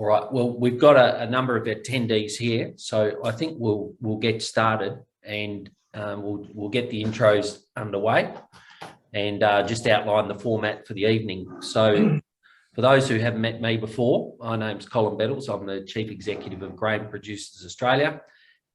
All right. Well, we've got a number of attendees here, so I think we'll get started, and we'll get the intros underway, and just outline the format for the evening. So, for those who haven't met me before, my name's Colin Bettles. I'm the Chief Executive of Grain Producers Australia,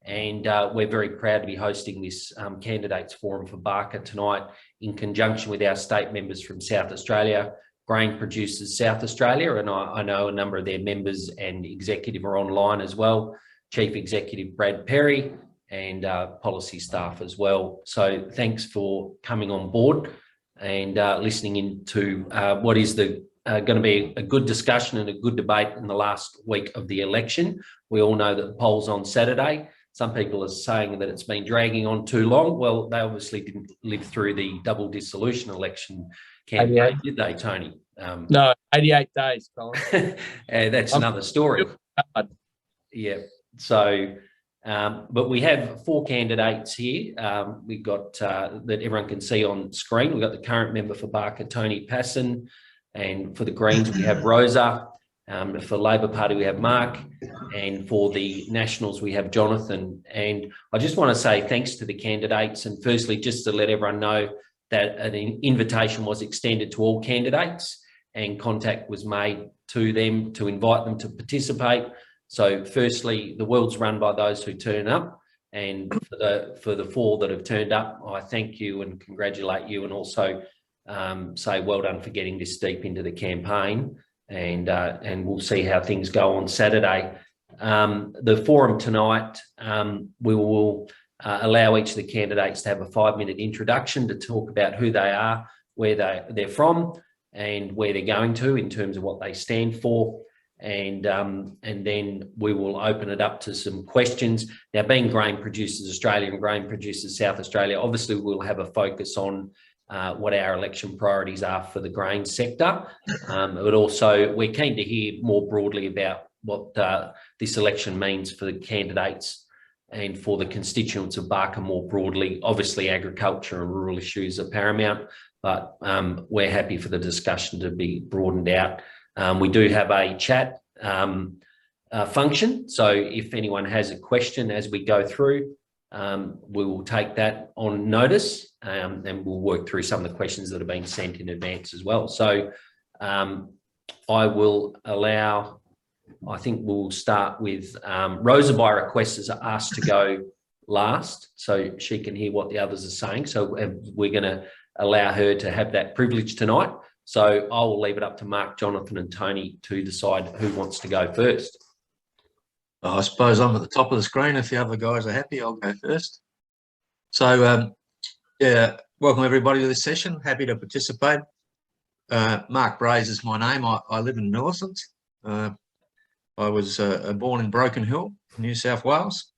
and we're very proud to be hosting this Candidates Forum for Barker tonight in conjunction with our state members from South Australia, Grain Producers South Australia, and I know a number of their members and executive are online as well, Chief Executive Brad Perry and policy staff as well. So thanks for coming on board and listening into what is going to be a good discussion and a good debate in the last week of the election. We all know that the poll's on Saturday. Some people are saying that it's been dragging on too long. Well, they obviously didn't live through the double dissolution election campaign, did they, Tony? No, 88 days, Colin. That's another story. Yeah. So, but we have four candidates here. We've got that everyone can see on screen. We've got the current member for Barker, Tony Passon, and for the Greens we have Rosa. For Labor Party we have Mark, and for the Nationals we have Jonathan. And I just want to say thanks to the candidates, and firstly just to let everyone know that an invitation was extended to all candidates and contact was made to them to invite them to participate. So firstly, the world's run by those who turn up, and for the four that have turned up, I thank you and congratulate you, and also say well done for getting this deep into the campaign, and we'll see how things go on Saturday. The forum tonight, we will allow each of the candidates to have a 5-minute introduction to talk about who they are, where they're from, and where they're going to in terms of what they stand for. And then we will open it up to some questions. Now, being Grain Producers Australia and Grain Producers South Australia, obviously we'll have a focus on what our election priorities are for the grain sector. But also we're keen to hear more broadly about what this election means for the candidates and for the constituents of Barker more broadly. Obviously, agriculture and rural issues are paramount, but we're happy for the discussion to be broadened out. We do have a chat function, so if anyone has a question as we go through, we will take that on notice, and we'll work through some of the questions that have been sent in advance as well. So I will allow, I think we'll start with Rosa by request has asked to go last so she can hear what the others are saying. So we're going to allow her to have that privilege tonight. So I will leave it up to Mark, Jonathan and Tony to decide who wants to go first. I suppose I'm at the top of the screen. If the other guys are happy, I'll go first. So, yeah, welcome everybody to this session. Happy to participate. Mark Braze is my name. I live in Millicent. I was born in Broken Hill, New South Wales.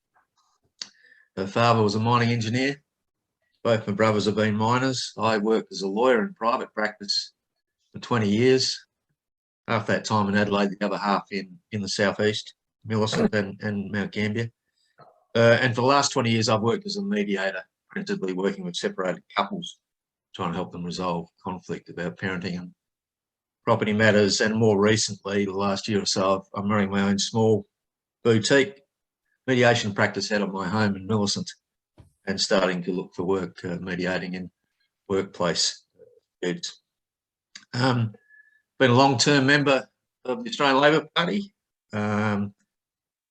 My father was a mining engineer. Both my brothers have been miners. I worked as a lawyer in private practice for 20 years. Half that time in Adelaide, the other half in the southeast, Millicent and Mount Gambier. And for the last 20 years, I've worked as a mediator, principally working with separated couples, trying to help them resolve conflict about parenting and property matters. And more recently, the last year or so, I'm running my own small boutique mediation practice out of my home in Millicent and starting to look for work mediating in workplace disputes. Been a long-term member of the Australian Labor Party.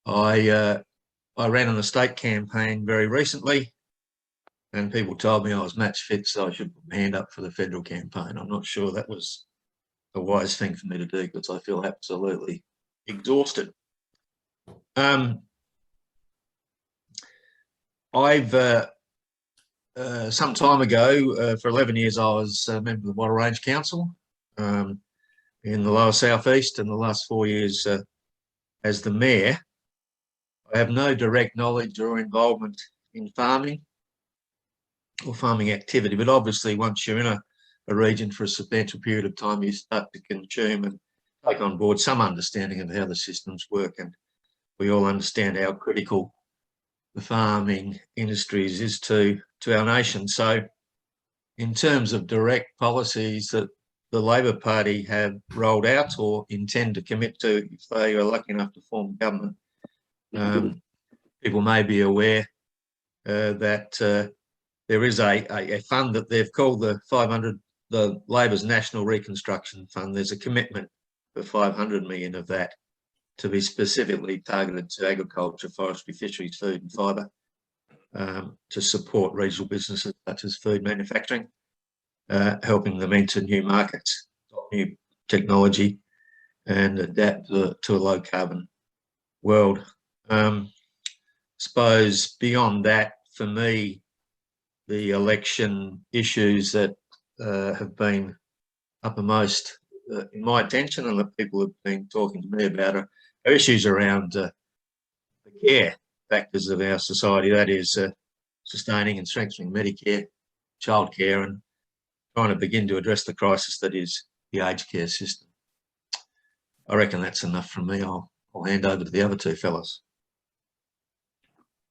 I ran an estate campaign very recently, and people told me I was match fit, so I should put my hand up for the federal campaign. I'm not sure that was a wise thing for me to do because I feel absolutely exhausted. I've some time ago, for 11 years, I was a member of the Wattle Range Council in the lower southeast, and the last 4 years as the mayor. I have no direct knowledge or involvement in farming or farming activity, but obviously once you're in a region for a substantial period of time, you start to consume and take on board some understanding of how the systems work, and we all understand how critical the farming industries is to our nation. So in terms of direct policies that the Labor Party have rolled out or intend to commit to if they are lucky enough to form government. People may be aware that there is a fund that they've called the Labor's National Reconstruction Fund. There's a commitment for 500 million of that to be specifically targeted to agriculture, forestry, fisheries, food and fibre, to support regional businesses such as food manufacturing, helping them enter new markets, new technology and adapt to a low carbon world. Suppose beyond that, for me, the election issues that have been uppermost in my attention and that people have been talking to me about are issues around the care factors of our society, that is sustaining and strengthening Medicare, childcare, and trying to begin to address the crisis that is the aged care system. I reckon that's enough from me. I'll hand over to the other two fellas.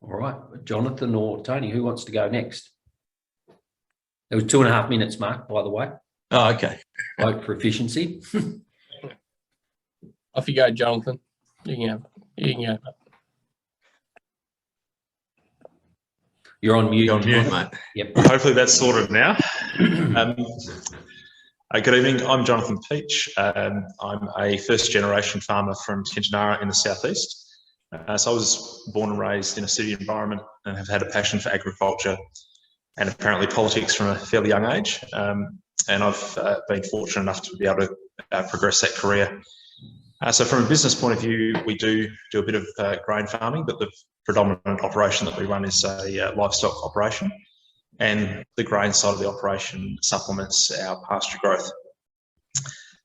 All right, Jonathan or Tony, who wants to go next? It was 2.5 minutes, Mark, by the way. Oh, okay. Vote for efficiency. Off you go, Jonathan. You can have it. You're on mute. You're on mute, mate. Yep. Hopefully that's sorted now. Good evening. I'm Jonathan Peach. I'm a first-generation farmer from Tintinara in the southeast. So I was born and raised in a city environment and have had a passion for agriculture and apparently politics from a fairly young age. And I've been fortunate enough to be able to progress that career. So from a business point of view, we do a bit of grain farming, but the predominant operation that we run is a livestock operation. And the grain side of the operation supplements our pasture growth.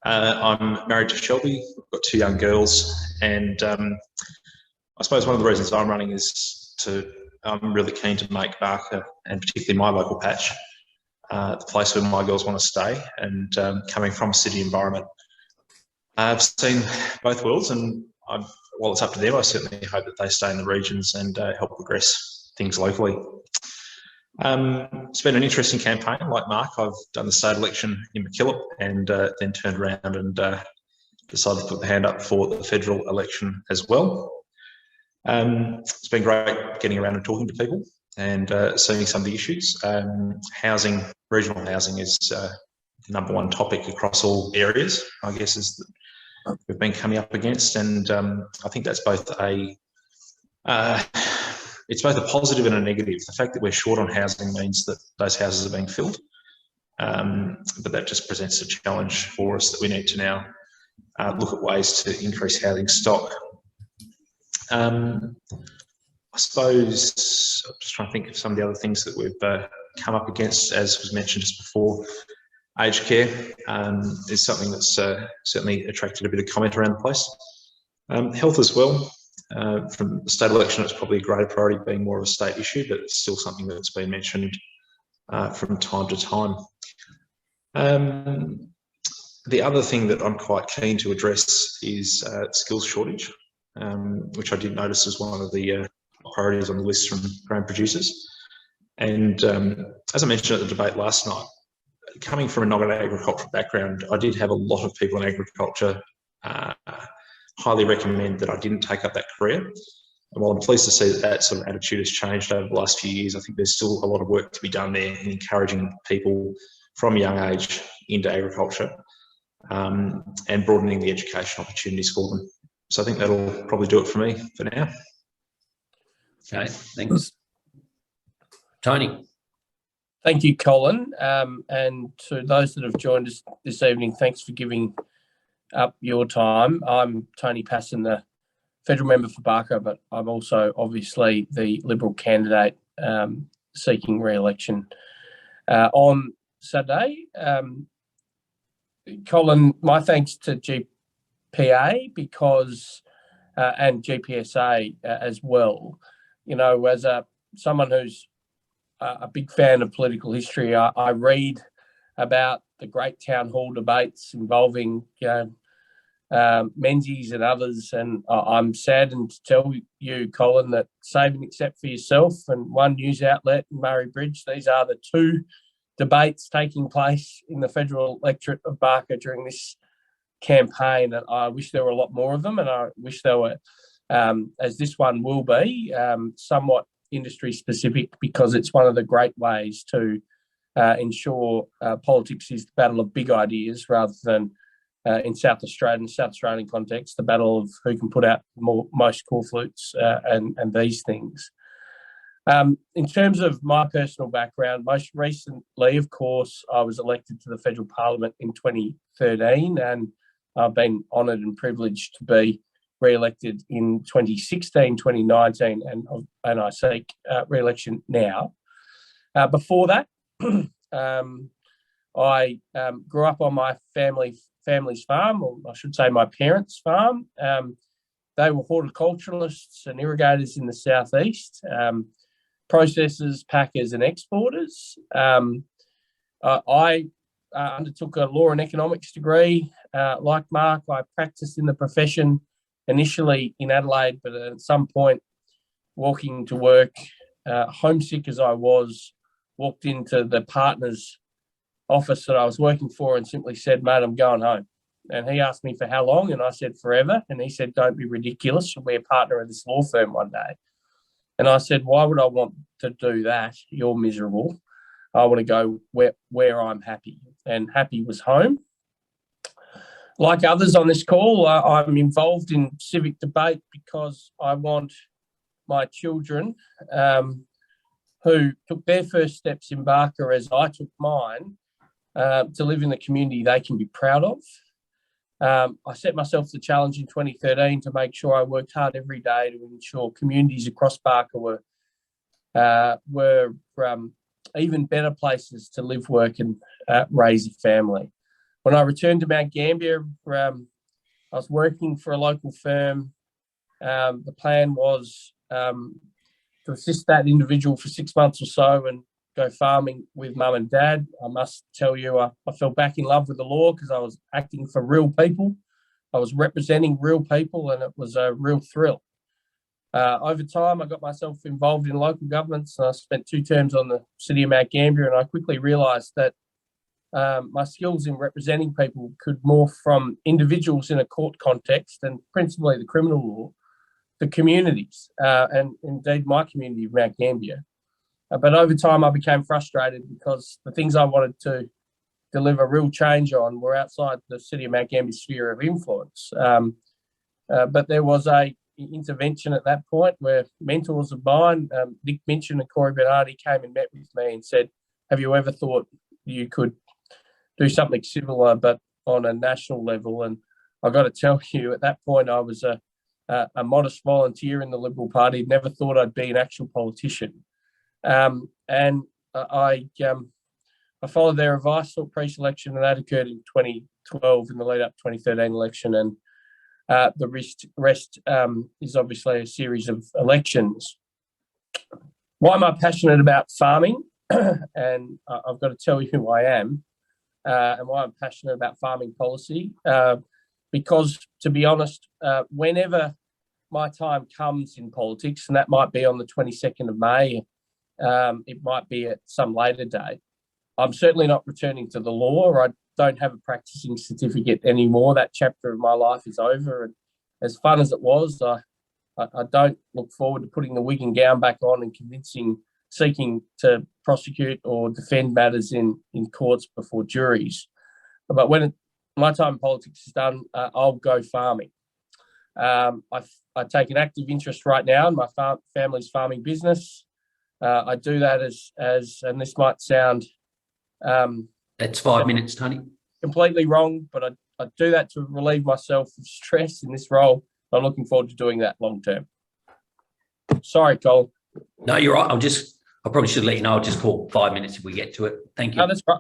I'm married to Shelby. We've got 2 young girls, and I suppose one of the reasons I'm running is I'm really keen to make Barker, and particularly my local patch, the place where my girls want to stay. And coming from a city environment, I've seen both worlds, and while it's up to them, I certainly hope that they stay in the regions and help progress things locally. It's been an interesting campaign. Like Mark, I've done the state election in MacKillop and then turned around and decided to put the hand up for the federal election as well. It's been great getting around and talking to people and seeing some of the issues. Housing, regional housing is the #1 topic across all areas, I guess, is that we've been coming up against. And I think that's both it's both a positive and a negative. The fact that we're short on housing means that those houses are being filled. But that just presents a challenge for us that we need to now look at ways to increase housing stock. I suppose I'm just trying to think of some of the other things that we've come up against, as was mentioned just before. Aged care is something that's certainly attracted a bit of comment around the place. Health as well. From the state election, it's probably a greater priority, being more of a state issue, but it's still something that's been mentioned from time to time. The other thing that I'm quite keen to address is skills shortage, which I did notice as one of the priorities on the list from grain producers. And as I mentioned at the debate last night, coming from a non-agricultural background, I did have a lot of people in agriculture highly recommend that I didn't take up that career. And while I'm pleased to see that that sort of attitude has changed over the last few years, I think there's still a lot of work to be done there in encouraging people from a young age into agriculture and broadening the education opportunities for them. So I think that'll probably do it for me for now. Okay, thanks. Tony. Thank you, Colin. And to those that have joined us this evening, thanks for giving up your time. I'm Tony Passon, the federal member for Barker, but I'm also obviously the Liberal candidate seeking re-election on Saturday. Colin, my thanks to GPA because and GPSA as well. You know, as someone who's a big fan of political history, I read about the great town hall debates involving Menzies and others, and I'm saddened to tell you, Colin, that Save and Accept for Yourself and One News Outlet and Murray Bridge, these are the 2 debates taking place in the federal electorate of Barker during this campaign, and I wish there were a lot more of them, and I wish there were, as this one will be, somewhat industry specific, because it's one of the great ways to ensure politics is the battle of big ideas rather than in South Australian context, the battle of who can put out most corflutes and these things. In terms of my personal background, most recently, of course, I was elected to the federal parliament in 2013, and I've been honoured and privileged to be re-elected in 2016, 2019, and I seek re-election now. Before that, I grew up on my family's farm, or I should say my parents' farm. They were horticulturalists and irrigators in the southeast, processors, packers and exporters. I undertook a law and economics degree. Like Mark, I practiced in the profession initially in Adelaide, but at some point walking to work, homesick as I was, walked into the partner's office that I was working for and simply said, "Mate, I'm going home." And he asked me for how long, and I said, "Forever." And he said, "Don't be ridiculous. You'll be a partner of this law firm one day." And I said, "Why would I want to do that? You're miserable. I want to go where I'm happy." And happy was home. Like others on this call, I'm involved in civic debate because I want my children who took their first steps in Barker as I took mine to live in the community they can be proud of. I set myself the challenge in 2013 to make sure I worked hard every day to ensure communities across Barker were even better places to live, work and raise a family. When I returned to Mount Gambier, I was working for a local firm. The plan was to assist that individual for 6 months or so and go farming with mum and dad. I must tell you, I fell back in love with the law because I was acting for real people. I was representing real people, and it was a real thrill. Over time, I got myself involved in local governments, and I spent 2 terms on the city of Mount Gambier, and I quickly realised that my skills in representing people could morph from individuals in a court context, and principally the criminal law, to communities, and indeed my community of Mount Gambier. But over time, I became frustrated because the things I wanted to deliver real change on were outside the city of Mount Gambier sphere of influence. But there was a intervention at that point where mentors of mine, Nick Minchin and Corey Bernardi, came and met with me and said, "Have you ever thought you could do something similar but on a national level?" And I've got to tell you, at that point, I was a modest volunteer in the Liberal Party, never thought I'd be an actual politician. And I followed their advice, sought pre-selection, and that occurred in 2012 in the lead up to 2013 election. And the rest is obviously a series of elections. Why am I passionate about farming? And I've got to tell you who I am and why I'm passionate about farming policy. Because, to be honest, whenever my time comes in politics, and that might be on the 22nd of May, it might be at some later date, I'm certainly not returning to the law. I don't have a practicing certificate anymore. That chapter of my life is over. And as fun as it was, I don't look forward to putting the wig and gown back on and seeking to prosecute or defend matters in courts before juries. But when my time in politics is done, I'll go farming. I take an active interest right now in my family's farming business. I do that as and this might sound That's 5 minutes, Tony. completely wrong, but I do that to relieve myself of stress in this role. I'm looking forward to doing that long term. Sorry, Cole. No, you're right. I probably should let you know. I'll just call 5 minutes if we get to it. Thank you. No, that's right.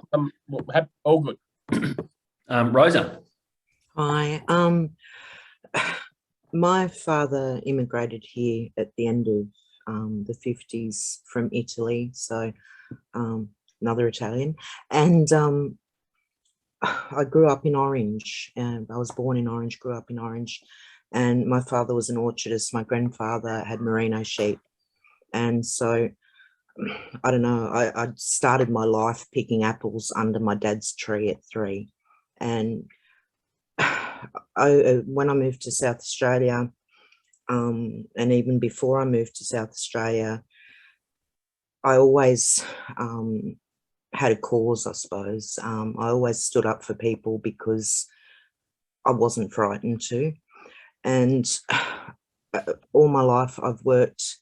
All good. Rosa. Hi. My father immigrated here at the end of the 50s from Italy, so another Italian. And I grew up in Orange, and I was born in Orange, grew up in Orange. And my father was an orchardist. My grandfather had merino sheep. And so I don't know, I started my life picking apples under my dad's tree at 3. And when I moved to South Australia, and even before I moved to South Australia, I always had a cause, I suppose. I always stood up for people because I wasn't frightened to. And all my life I've worked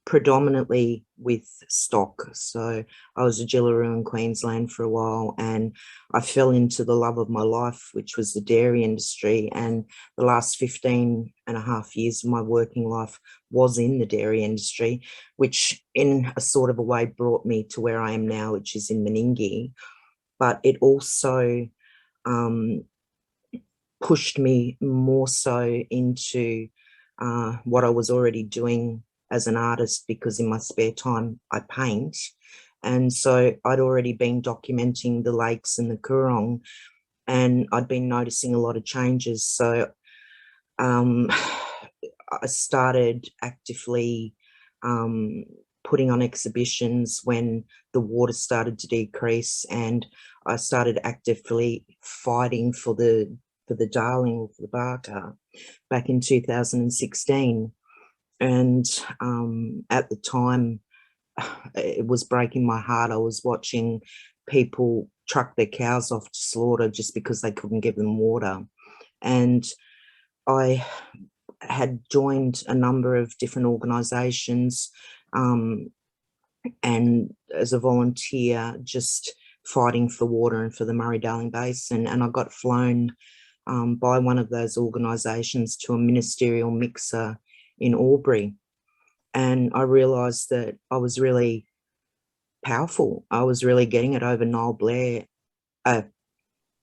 predominantly with stock. So I was a Jillaroo in Queensland for a while, and I fell into the love of my life, which was the dairy industry. And the last 15 and a half years of my working life was in the dairy industry, which in a sort of a way brought me to where I am now, which is in Meningie. But it also pushed me more so into what I was already doing as an artist, because in my spare time I paint. And so I'd already been documenting the lakes and the Coorong, and I'd been noticing a lot of changes. So I started actively putting on exhibitions when the water started to decrease, and I started actively fighting for the Darling, or for the Barker, back in 2016. And at the time, it was breaking my heart. I was watching people truck their cows off to slaughter just because they couldn't give them water. And I had joined a number of different organisations, and as a volunteer, just fighting for water and for the Murray-Darling Basin. And I got flown by one of those organisations to a ministerial mixer in Albury. And I realised that I was really powerful. I was really getting it over Noel Blair, and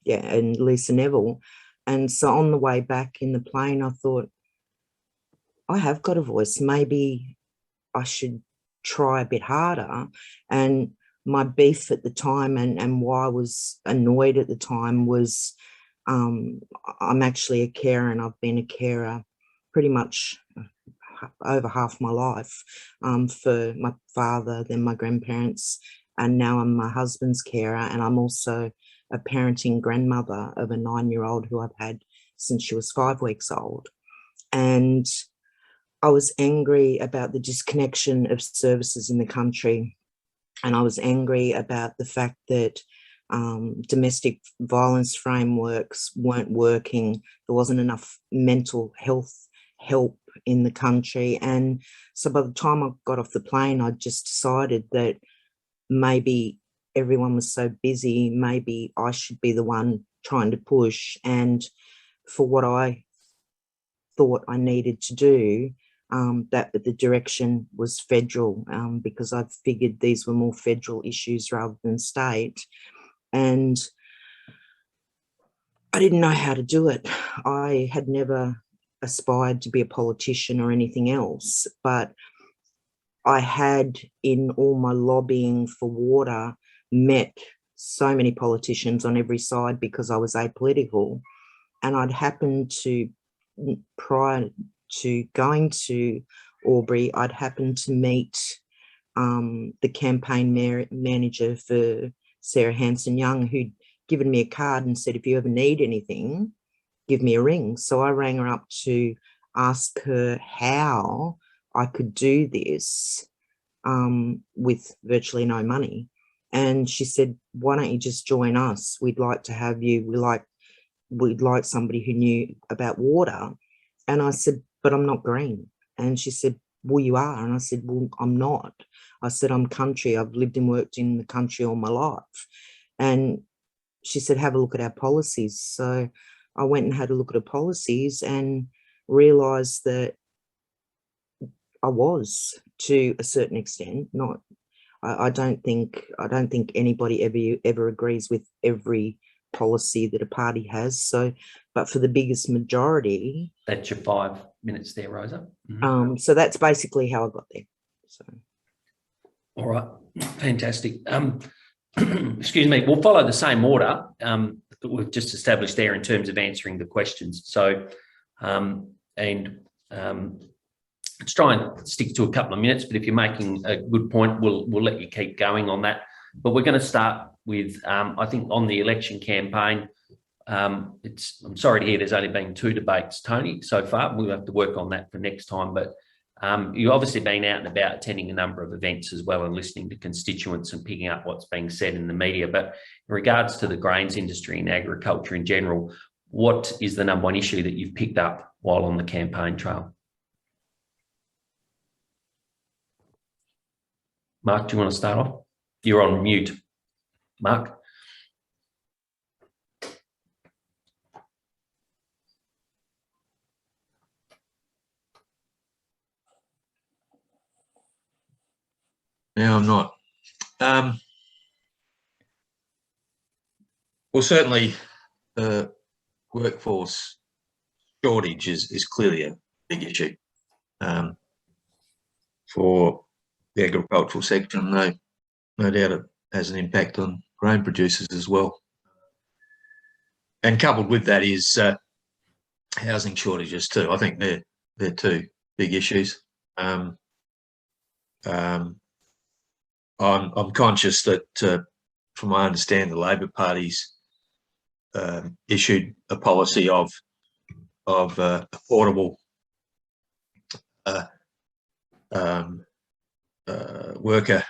Lisa Neville. And so on the way back in the plane, I thought, I have got a voice. Maybe I should try a bit harder. And my beef at the time, and why I was annoyed at the time, was I'm actually a carer, and I've been a carer pretty much over half my life, for my father, then my grandparents, and now I'm my husband's carer. And I'm also a parenting grandmother of a 9-year-old who I've had since she was 5 weeks old. And I was angry about the disconnection of services in the country. And I was angry about the fact that domestic violence frameworks weren't working. There wasn't enough mental health help in the country. And so by the time I got off the plane, I just decided that maybe everyone was so busy, maybe I should be the one trying to push. And for what I thought I needed to do, that the direction was federal, because I figured these were more federal issues rather than state. And I didn't know how to do it. I had never aspired to be a politician or anything else, but I had, in all my lobbying for water, met so many politicians on every side because I was apolitical. And I'd happened to, prior to going to Albury, I'd happened to meet the campaign manager for Sarah Hanson-Young, who'd given me a card and said, if you ever need anything, give me a ring. So I rang her up to ask her how I could do this with virtually no money. And she said, why don't you just join us? We'd like to have you. We'd like somebody who knew about water. And I said, but I'm not green. And she said, well, you are. And I said, well, I'm not. I said, I'm country. I've lived and worked in the country all my life. And she said, have a look at our policies. So I went and had a look at her policies and realised that I was, to a certain extent, not. I don't think anybody ever agrees with every policy that a party has. So, but for the biggest majority, That's your 5 minutes there, Rosa. so that's basically how I got there. So, All right, fantastic. Excuse me. We'll follow the same order that we've just established there in terms of answering the questions. So, let's try and stick to a couple of minutes, but if you're making a good point, we'll let you keep going on that. But we're going to start with, I think, on the election campaign. I'm sorry to hear there's only been 2 debates, Tony, so far. We'll have to work on that for next time. But you've obviously been out and about attending a number of events as well and listening to constituents and picking up what's being said in the media. But in regards to the grains industry and agriculture in general, what is the number one issue that you've picked up while on the campaign trail? Mark, do you want to start off? You're on mute, Mark. No, I'm not. Well, certainly the workforce shortage is clearly a big issue for the agricultural sector, and no doubt it has an impact on grain producers as well. And coupled with that is housing shortages too. I think they're 2 big issues. I'm conscious that, from what I understand, the Labor Party's issued a policy of affordable worker.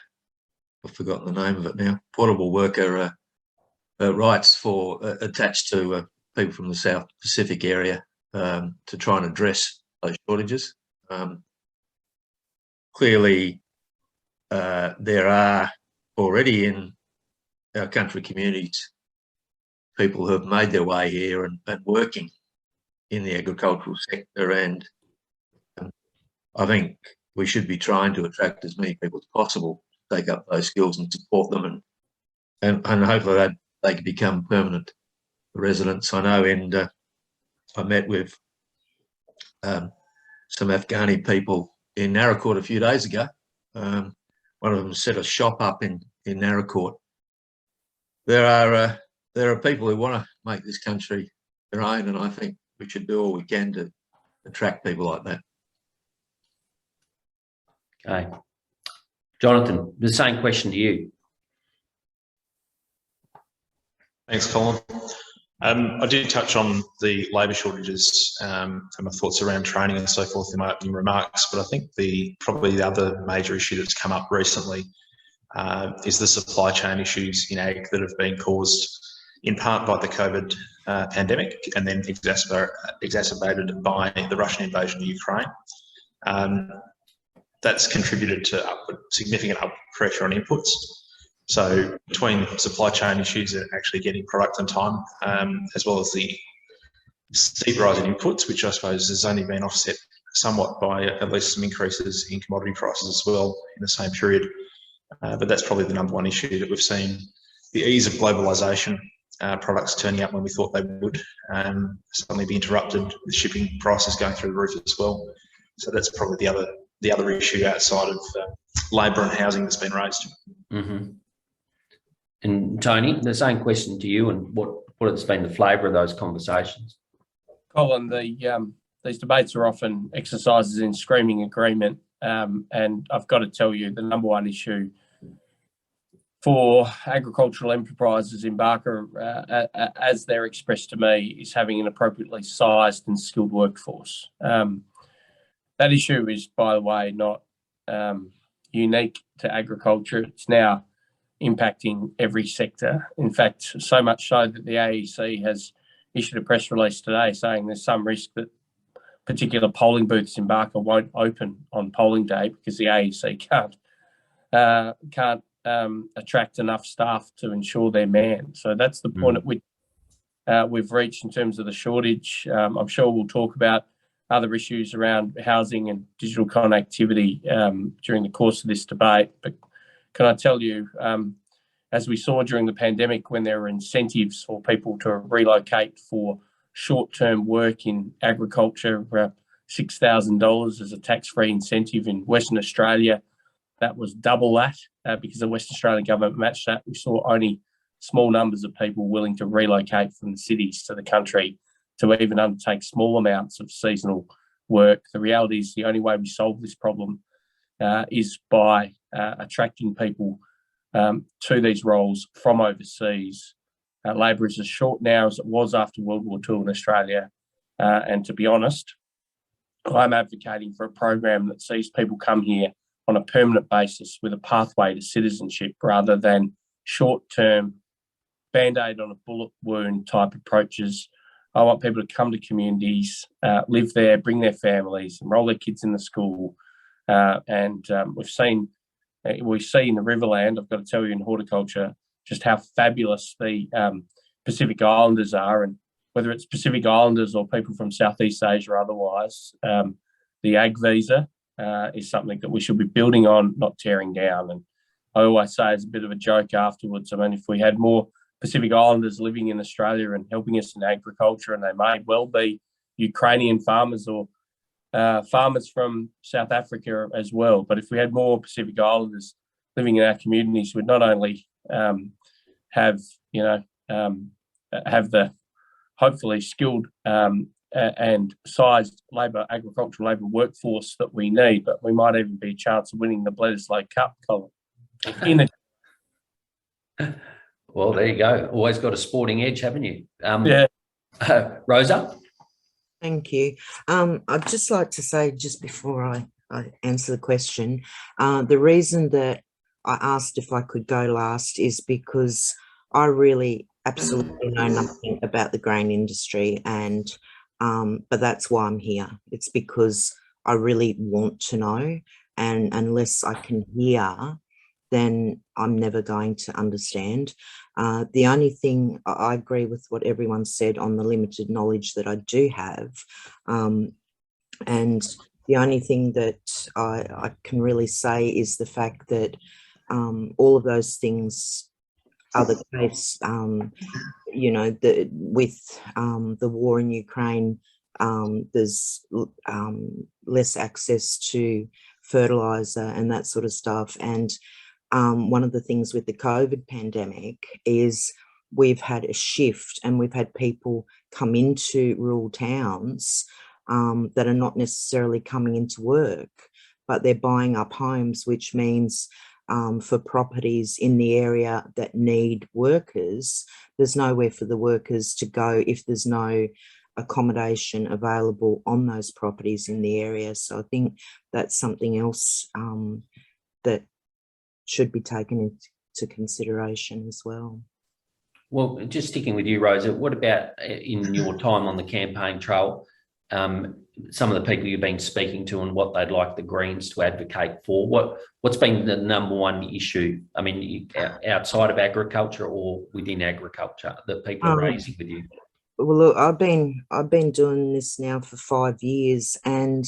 I've forgotten the name of it now. Affordable worker rights for attached to people from the South Pacific area to try and address those shortages. Clearly, there are already in our country communities people who have made their way here and working in the agricultural sector, and I think we should be trying to attract as many people as possible to take up those skills and support them, and hopefully that they can become permanent residents. I know, and I met with some Afghani people in Naracoorte a few days ago. One of them set a shop up in Naracoorte. There are people who want to make this country their own, and I think we should do all we can to attract people like that. Okay. Jonathan, the same question to you. Thanks, Colin. I did touch on the labour shortages and my thoughts around training and so forth in my opening remarks, but I think probably the other major issue that's come up recently is the supply chain issues in ag that have been caused in part by the COVID pandemic and then exacerbated by the Russian invasion of Ukraine. That's contributed to significant upward pressure on inputs. So between supply chain issues and actually getting product on time, as well as the steep rise in inputs, which I suppose has only been offset somewhat by at least some increases in commodity prices as well in the same period. But that's probably the number one issue that we've seen. The ease of globalisation, products turning up when we thought they would, suddenly be interrupted with shipping prices going through the roof as well. So that's probably the other issue outside of labour and housing that's been raised. Mm-hmm. And Tony, the same question to you, and what has been the flavour of those conversations? Colin, these debates are often exercises in screaming agreement, and I've got to tell you, the number one issue for agricultural enterprises in Barker, as they're expressed to me, is having an appropriately sized and skilled workforce. That issue is, by the way, not unique to agriculture. It's now impacting every sector. In fact, so much so that the AEC has issued a press release today saying there's some risk that particular polling booths in Barker won't open on polling day because the AEC can't attract enough staff to ensure they're manned. So that's the point at which we've reached in terms of the shortage. I'm sure we'll talk about other issues around housing and digital connectivity during the course of this debate. But can I tell you, as we saw during the pandemic, when there were incentives for people to relocate for short-term work in agriculture, $6,000 as a tax-free incentive in Western Australia, that was double that because the Western Australian government matched that. We saw only small numbers of people willing to relocate from the cities to the country to even undertake small amounts of seasonal work. The reality is the only way we solve this problem is by attracting people to these roles from overseas. Labour is as short now as it was after World War II in Australia. And to be honest, I'm advocating for a program that sees people come here on a permanent basis with a pathway to citizenship rather than short-term Band-Aid on a bullet wound type approaches. I want people to come to communities, live there, bring their families, enrol their kids in the school. We see in the Riverland, I've got to tell you, in horticulture, just how fabulous the Pacific Islanders are. And whether it's Pacific Islanders or people from Southeast Asia or otherwise, the ag visa is something that we should be building on, not tearing down. And I always say as a bit of a joke afterwards, I mean, if we had more Pacific Islanders living in Australia and helping us in agriculture, and they may well be Ukrainian farmers or farmers from South Africa as well. But if we had more Pacific Islanders living in our communities, we'd not only have the hopefully skilled and sized agricultural labour workforce that we need, but we might even be a chance of winning the Bledisloe Cup, Colin. Well, there you go. Always got a sporting edge, haven't you? Yeah. Rosa? Thank you. I'd just like to say, just before I answer the question, the reason that I asked if I could go last is because I really absolutely know nothing about the grain industry, and but that's why I'm here. It's because I really want to know, and unless I can hear, then I'm never going to understand. The only thing, I agree with what everyone said on the limited knowledge that I do have. And the only thing that I can really say is the fact that all of those things are the case. With the war in Ukraine, there's less access to fertilizer and that sort of stuff. And one of the things with the COVID pandemic is we've had a shift, and we've had people come into rural towns that are not necessarily coming into work, but they're buying up homes, which means for properties in the area that need workers, there's nowhere for the workers to go if there's no accommodation available on those properties in the area. So I think that's something else that should be taken into consideration as well. Well, just sticking with you, Rosa, what about in your time on the campaign trail, some of the people you've been speaking to and what they'd like the Greens to advocate for? What's been the number one issue? I mean, outside of agriculture or within agriculture that people are raising with you? Well, look, I've been doing this now for 5 years, and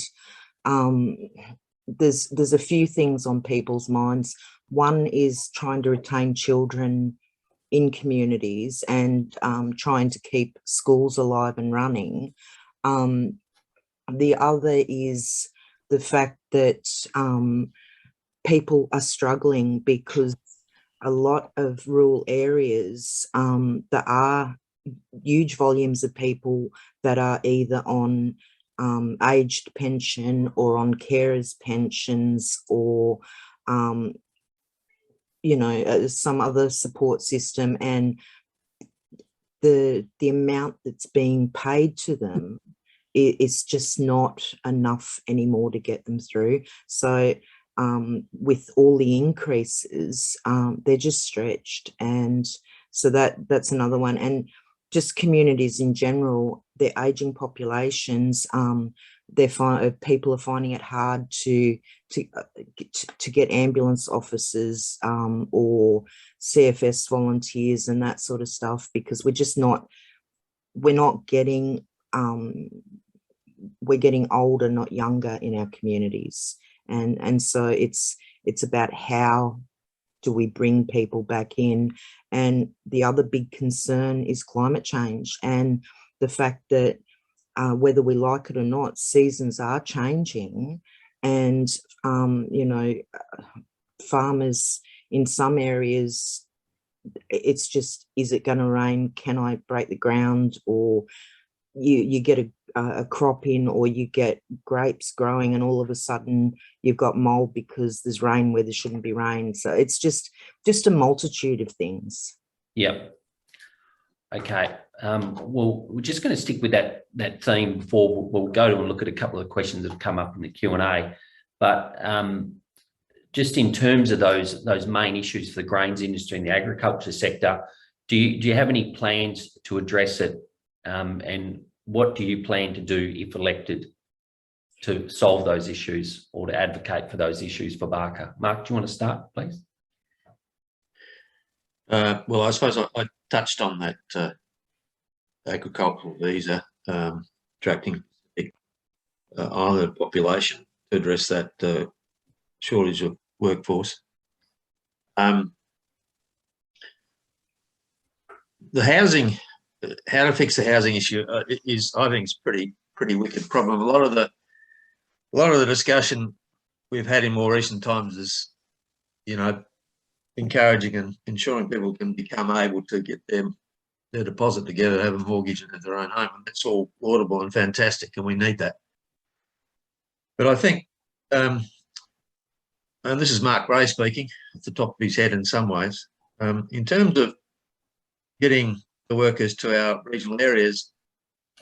there's a few things on people's minds. One is trying to retain children in communities and trying to keep schools alive and running. The other is the fact that people are struggling because a lot of rural areas, there are huge volumes of people that are either on aged pension or on carers pensions or some other support system, and the amount that's being paid to them is just not enough anymore to get them through. So with all the increases, they're just stretched, and so that's another one. And just communities in general, their aging populations, people are finding it hard to get ambulance officers or CFS volunteers and that sort of stuff, because we're getting older, not younger in our communities, and so it's about how do we bring people back in. And the other big concern is climate change, and the fact that whether we like it or not, seasons are changing, and farmers in some areas, it's just, is it going to rain? Can I break the ground? Or you get a crop in, or you get grapes growing and all of a sudden you've got mold because there's rain where there shouldn't be rain. So it's just a multitude of things. Yep. Okay. Well, we're just going to stick with that theme before we'll go to and look at a couple of questions that have come up in the Q&A. But just in terms of those main issues for the grains industry and the agriculture sector, do you have any plans to address it? And what do you plan to do if elected to solve those issues or to advocate for those issues for Barker? Mark, do you want to start, please? Well, I suppose I touched on that agricultural visa attracting island population to address that shortage of workforce. The housing, how to fix the housing issue is, I think, is pretty wicked problem. A lot of the discussion we've had in more recent times is, encouraging and ensuring people can become able to get their deposit together, have a mortgage and have their own home. And that's all laudable and fantastic, and we need that. But I think, and this is Mark Gray speaking, at the top of his head in some ways, in terms of getting the workers to our regional areas,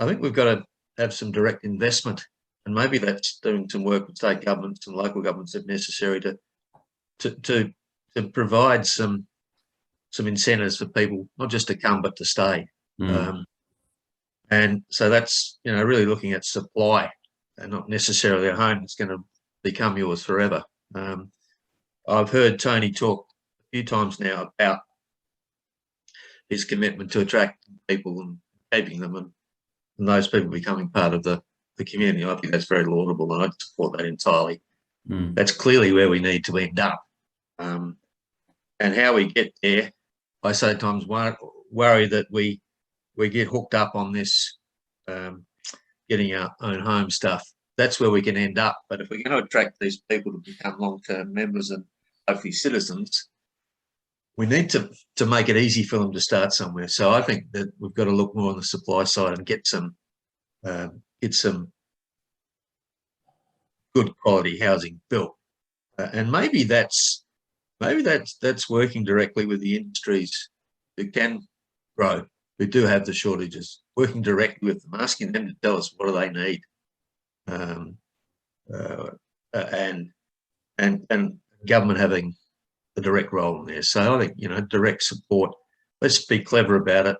I think we've got to have some direct investment, and maybe that's doing some work with state governments and local governments if necessary to provide some incentives for people, not just to come but to stay. And so that's really looking at supply and not necessarily a home that's going to become yours forever. I've heard Tony talk a few times now about his commitment to attract people and keeping them, and those people becoming part of the community. I think that's very laudable, and I support that entirely. That's clearly where we need to end up. And how we get there, I sometimes worry that we get hooked up on this getting our own home stuff. That's where we can end up. But if we're going to attract these people to become long-term members and hopefully citizens, we need to make it easy for them to start somewhere. So I think that we've got to look more on the supply side and get some good quality housing built. And maybe that's working directly with the industries who can grow, who do have the shortages, working directly with them, asking them to tell us what do they need, and government having a direct role in there. So I think direct support. Let's be clever about it,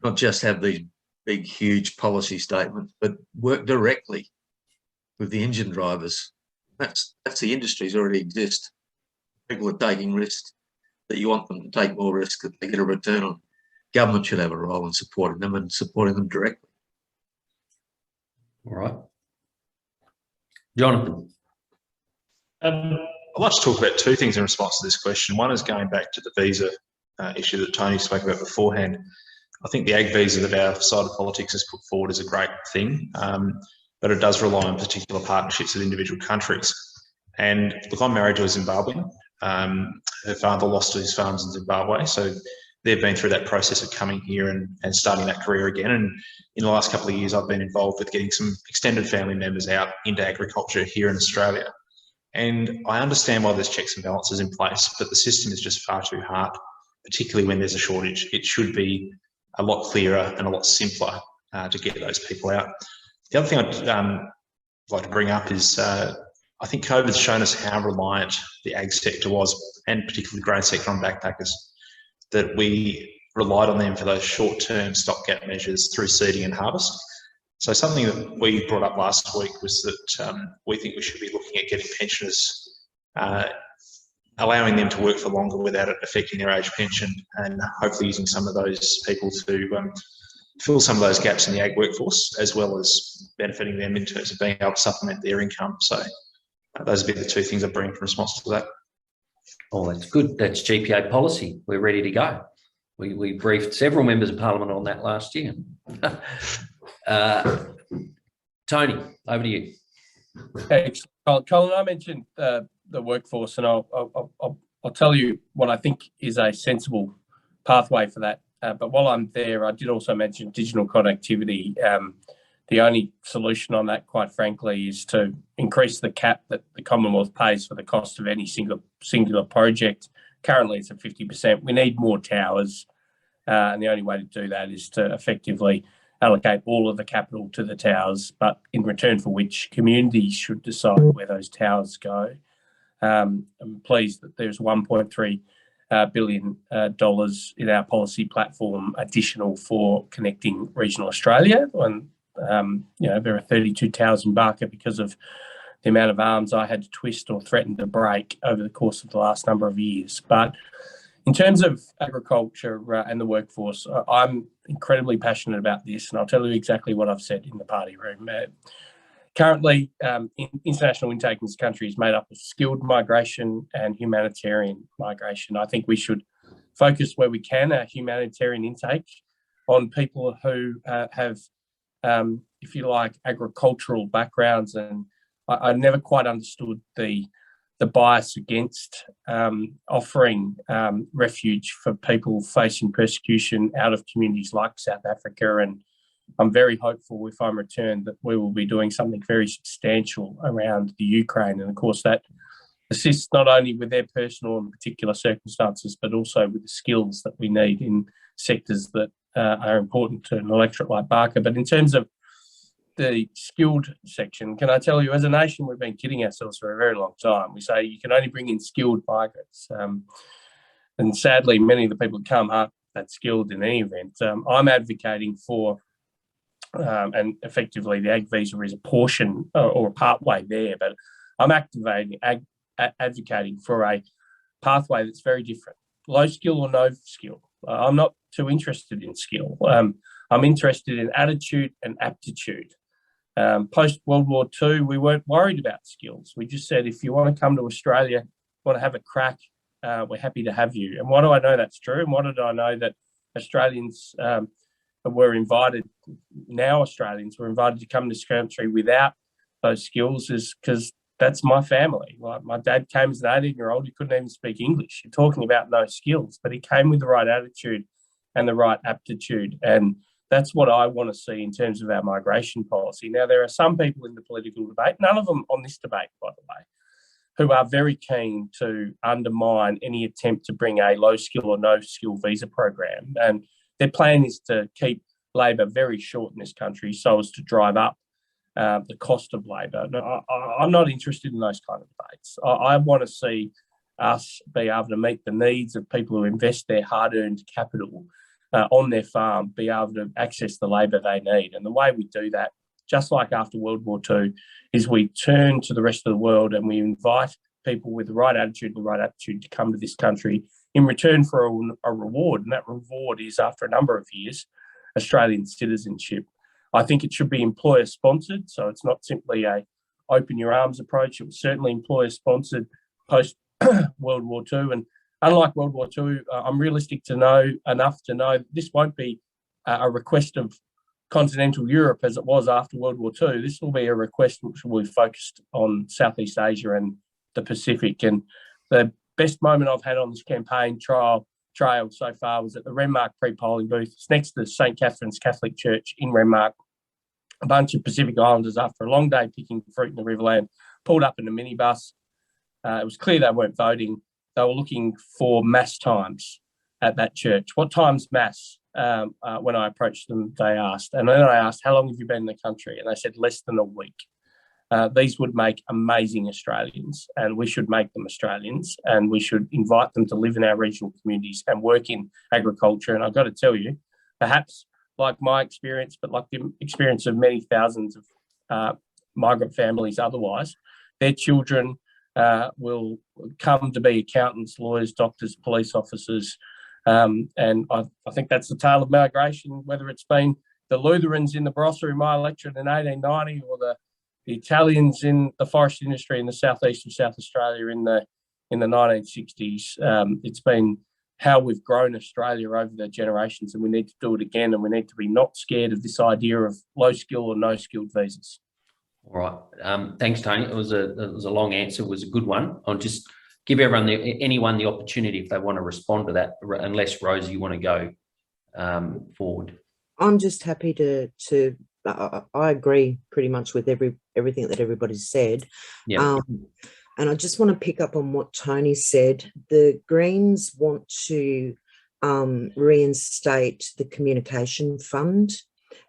not just have these big, huge policy statements, but work directly with the engine drivers. That's the industries already exist. People are taking risks that you want them to take more risk that they get a return on. Government should have a role in supporting them and supporting them directly. All right. Jonathan. I'd like to talk about two things in response to this question. One is going back to the visa issue that Tony spoke about beforehand. I think the ag visa that our side of politics has put forward is a great thing, but it does rely on particular partnerships with individual countries. And look, I'm married to a Zimbabwean. Her father lost his farms in Zimbabwe, so they've been through that process of coming here and starting that career again. And in the last couple of years, I've been involved with getting some extended family members out into agriculture here in Australia. And I understand why there's checks and balances in place, but the system is just far too hard, particularly when there's a shortage. It should be a lot clearer and a lot simpler to get those people out. The other thing I'd like to bring up is I think COVID's shown us how reliant the ag sector was, and particularly the grain sector, on backpackers, that we relied on them for those short-term stopgap measures through seeding and harvest. So something that we brought up last week was that we think we should be looking at getting pensioners, allowing them to work for longer without it affecting their age pension, and hopefully using some of those people to fill some of those gaps in the ag workforce, as well as benefiting them in terms of being able to supplement their income. So those would be the two things I bring in response to that. Oh, that's good. That's GPA policy. We're ready to go. We briefed several members of parliament on that last year. Tony, over to you. Thanks, Colin. I mentioned the workforce, and I'll tell you what I think is a sensible pathway for that. But while I'm there, I did also mention digital connectivity. The only solution on that, quite frankly, is to increase the cap that the Commonwealth pays for the cost of any singular project. Currently, it's at 50%. We need more towers, and the only way to do that is to effectively allocate all of the capital to the towers, but in return for which communities should decide where those towers go. I'm pleased that there's $1.3 billion in our policy platform additional for connecting regional Australia. And there are 32 towers in Barker because of the amount of arms I had to twist or threaten to break over the course of the last number of years. But in terms of agriculture and the workforce, I'm incredibly passionate about this, and I'll tell you exactly what I've said in the party room. Currently, international intake in this country is made up of skilled migration and humanitarian migration. I think we should focus where we can our humanitarian intake on people who have, if you like, agricultural backgrounds. And I never quite understood the bias against offering refuge for people facing persecution out of communities like South Africa. And I'm very hopeful, if I'm returned, that we will be doing something very substantial around the Ukraine. And of course, that assists not only with their personal and particular circumstances, but also with the skills that we need in sectors that are important to an electorate like Barker. But in terms of the skilled section, can I tell you, as a nation, we've been kidding ourselves for a very long time. We say you can only bring in skilled migrants. And sadly, many of the people who come aren't that skilled in any event. I'm advocating for, and effectively the ag visa is a portion or a pathway there, but I'm advocating for a pathway that's very different. Low skill or no skill. I'm not too interested in skill. I'm interested in attitude and aptitude. Post-World War II, we weren't worried about skills. We just said, if you want to come to Australia, want to have a crack, we're happy to have you. And why do I know that's true? And why did I know that Australians were invited, now Australians were invited to come to this country without those skills? Is because that's my family. Like, my dad came as an 18-year-old, he couldn't even speak English. You're talking about no skills, but he came with the right attitude and the right aptitude. And that's what I want to see in terms of our migration policy. Now, there are some people in the political debate, none of them on this debate, by the way, who are very keen to undermine any attempt to bring a low skill or no skill visa program. And their plan is to keep labour very short in this country so as to drive up the cost of labour. No, I'm not interested in those kind of debates. I want to see us be able to meet the needs of people who invest their hard-earned capital on their farm, be able to access the labour they need. And the way we do that, just like after World War II, is we turn to the rest of the world and we invite people with the right attitude and the right aptitude to come to this country in return for a reward. And that reward is, after a number of years, Australian citizenship. I think it should be employer-sponsored, so it's not simply a open your arms approach. It was certainly employer-sponsored post-World War II. And unlike World War II, I'm realistic enough to know that this won't be a request of continental Europe as it was after World War II. This will be a request which will be focused on Southeast Asia and the Pacific. And the best moment I've had on this campaign trail so far was at the Renmark pre-polling booth. It's next to St. Catherine's Catholic Church in Renmark. A bunch of Pacific Islanders, after a long day picking fruit in the Riverland, pulled up in a minibus. It was clear they weren't voting. They were looking for mass times at that church. What time's mass? When I approached them, they asked. And then I asked, how long have you been in the country? And they said, less than a week. These would make amazing Australians, and we should make them Australians, and we should invite them to live in our regional communities and work in agriculture. And I've got to tell you, perhaps like my experience, but like the experience of many thousands of migrant families otherwise, their children will come to be accountants, lawyers, doctors, police officers. And I think that's the tale of migration, whether it's been the Lutherans in the Barossa in my electorate in 1890 or the Italians in the forest industry in the southeast of South Australia in the 1960s. It's been how we've grown Australia over the generations, and we need to do it again, and we need to be not scared of this idea of low skill or no skilled visas. All right. Thanks, Tony. It was a long answer. It was a good one. I'll just give anyone the opportunity if they want to respond to that, unless, Rosie, you want to go forward. I'm just happy to I agree pretty much with everything that everybody's said. Yeah. And I just want to pick up on what Tony said. The Greens want to reinstate the communication fund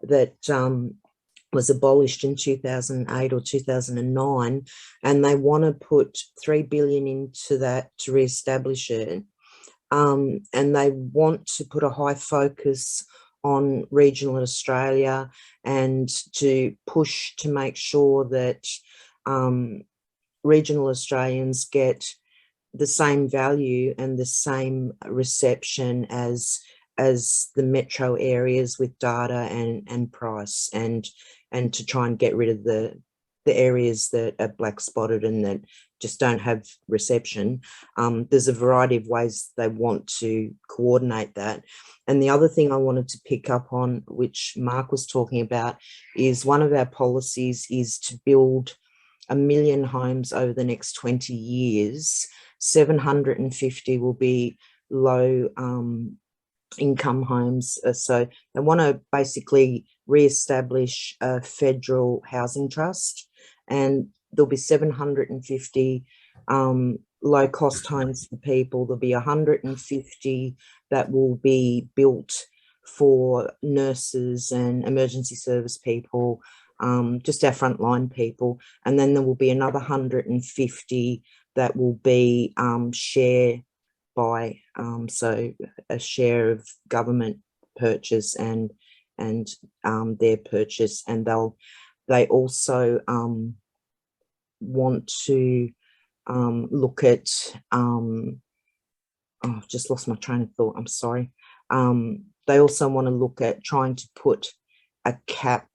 that was abolished in 2008 or 2009, and they want to put $3 billion into that to reestablish it. And they want to put a high focus on regional Australia and to push to make sure that regional Australians get the same value and the same reception as the metro areas with data and price, and to try and get rid of the areas that are black spotted and that just don't have reception. There's a variety of ways they want to coordinate that. And the other thing I wanted to pick up on, which Mark was talking about, is one of our policies is to build 1 million homes over the next 20 years. 750 will be low income homes. So they want to basically re-establish a federal housing trust, and there'll be 750 low cost homes for people. There'll be 150 that will be built for nurses and emergency service people, just our frontline people. And then there will be another 150 that will be share by, so a share of government purchase and their purchase. And they also want to look at, I've just lost my train of thought, I'm sorry. They also want to look at trying to put a cap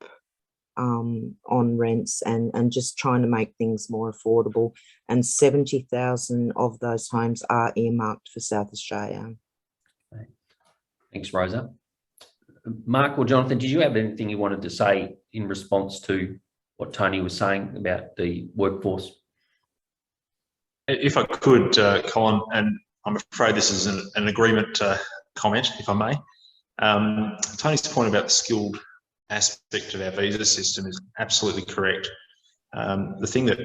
on rents and just trying to make things more affordable. And 70,000 of those homes are earmarked for South Australia. Thanks, Rosa. Mark or Jonathan, did you have anything you wanted to say in response to what Tony was saying about the workforce? If I could, Colin, and I'm afraid this is an agreement comment, if I may. Tony's point about the skilled aspect of our visa system is absolutely correct. The thing that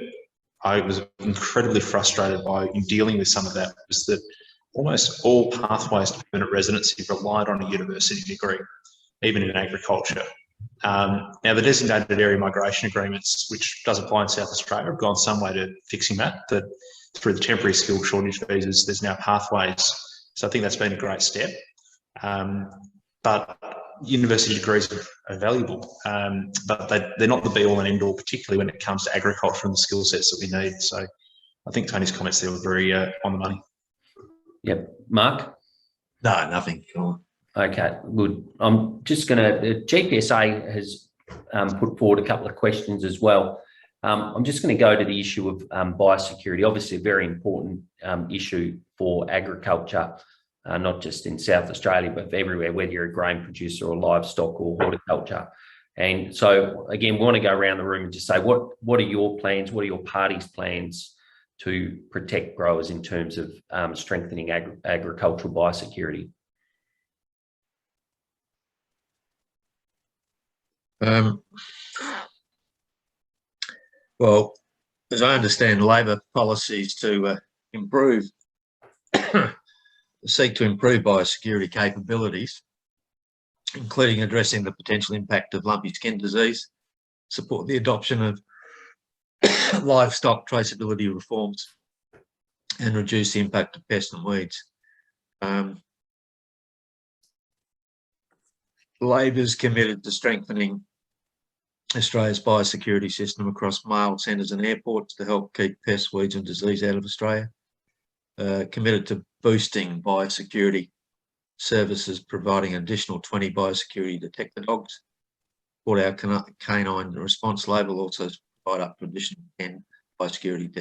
I was incredibly frustrated by in dealing with some of that was that almost all pathways to permanent residency relied on a university degree, even in agriculture. Now, the designated area migration agreements, which does apply in South Australia, have gone some way to fixing that through the temporary skilled shortage visas, there's now pathways. So I think that's been a great step. But university degrees are valuable, but they're not the be-all and end-all, particularly when it comes to agriculture and the skill sets that we need. So I think Tony's comments there were very on the money. Yep. Mark? No, nothing. Okay, good. I'm just going to, GPSA has put forward a couple of questions as well. I'm just going to go to the issue of biosecurity, obviously a very important issue for agriculture, not just in South Australia, but everywhere, whether you're a grain producer or livestock or horticulture. And so, again, we want to go around the room and just say, what are your plans? What are your party's plans to protect growers in terms of strengthening agricultural biosecurity? Well, as I understand, Labor policies to seek to improve biosecurity capabilities, including addressing the potential impact of lumpy skin disease, support the adoption of livestock traceability reforms, and reduce the impact of pests and weeds. Labor's committed to strengthening Australia's biosecurity system across mail centres and airports to help keep pests, weeds and disease out of Australia. Committed to boosting biosecurity services, providing an additional 20 biosecurity detector dogs. For our canine response label, also provide up to additional 10 biosecurity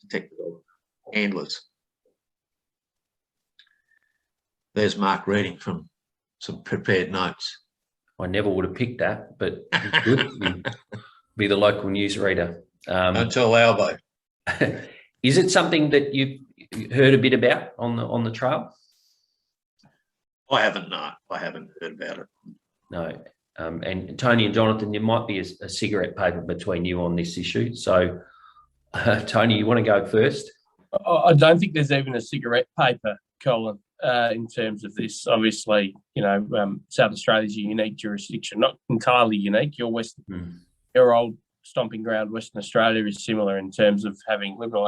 detector dog handlers. There's Mark reading from some prepared notes. I never would have picked that, but it's good. Be the local newsreader. Don't tell Albo. Is it something that you've heard a bit about on the trail? I haven't. No, I haven't heard about it. No. And Tony and Jonathan, there might be a cigarette paper between you on this issue. So, Tony, you want to go first? I don't think there's even a cigarette paper, Colin, in terms of this. Obviously, South Australia's a unique jurisdiction, not entirely unique. Your old stomping ground, Western Australia, is similar in terms of having Liberal